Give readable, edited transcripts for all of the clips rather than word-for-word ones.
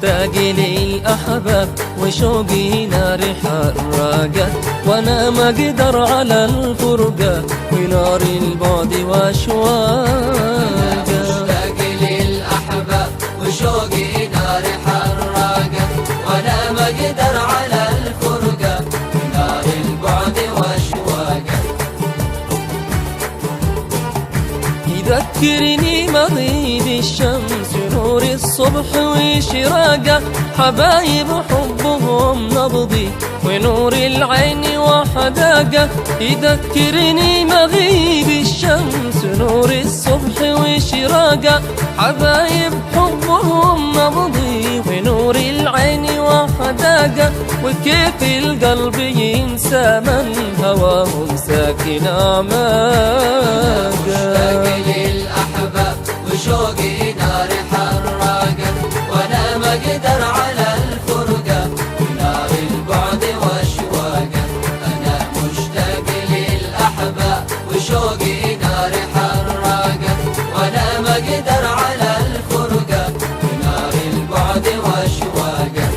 مشتاق للأحباب وشوقي نار حراقة، وانا ما اقدر على الفرقة ونار البعد واشواقه. مشتاق للأحباب وشوقي نار حراقة، وانا ما اقدر على الفرقة ونار البعد واشواقه. يذكرني مغيب الشمس نور الصبح وشراقه، حبايب حبهم نبضي ونور العين وحداقه. يذكرني مغيب الشمس نور الصبح وشراقه، حبايب حبهم نبضي ونور العين وحداقه. وكيف القلب ينسى من هواهم ساكن أعماقه. للأحباب وشوقي نار حراقة، وانا ما اقدر على الفرقة ونار البعد واشواقه. انا مشتاق للأحباب وشوقي نار حراقة، وانا ما اقدر على الفرقة ونار البعد واشواقه.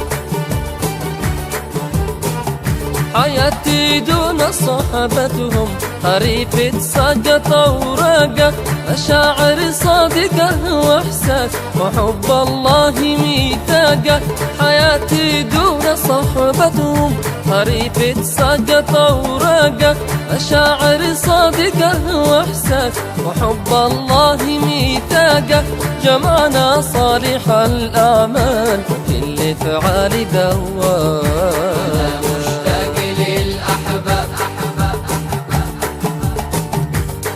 حياتي دون صحبتهم خريفة سقط وراقة، مشاعر صادقة واحساس وحب الله ميثاقة. حياتي دون صحبتهم خريفة سقط وراقة، مشاعر صادقة واحساس وحب الله ميثاقة. جمعنا صالح الأعمال كل فعال دوام.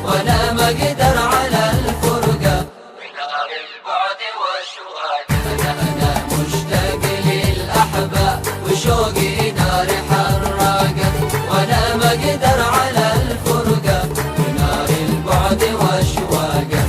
وانا ما اقدر على الفرقة ونار البعد واشواقه. انا مشتاق للأحباب وشوقي نار حراقة، وانا ما اقدر على الفرقة ونار البعد واشواقه.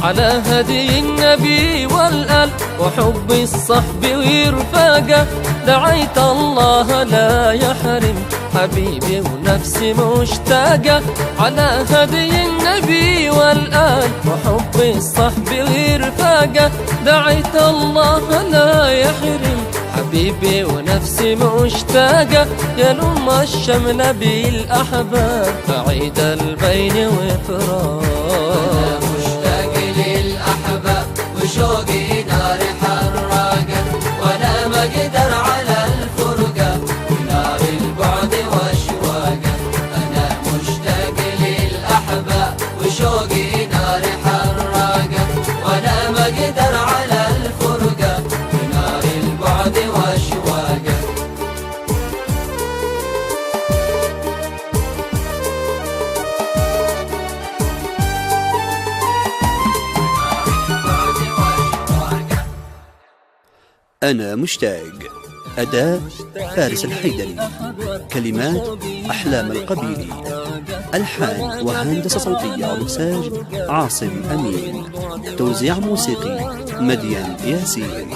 على هدي النبي والآل وحب الصحب ورفاقه، دعيت الله لا يحرم حبيبي ونفسي مشتاقة. على هدي النبي والآل وحب الصحب ورفاقه، دعيت الله لا يحرم حبيبي ونفسي مشتاقة. يلم الشمل بالأحباب بعيد البين وفراق. للأحباب وشوقي نار حراقة، وانا ما اقدر على الفرقة ونار البعد واشواقه. انا مشتاق للأحباب وشوقي نار حراقة، وانا ما اقدر على الفرقة ونار البعد واشواقه. أنا مشتاق. أداء فارس الحيدري، كلمات أحلام القبيلي، ألحان وهندسة صوتية ومكساج عاصم أمين، توزيع موسيقي مدين ياسين.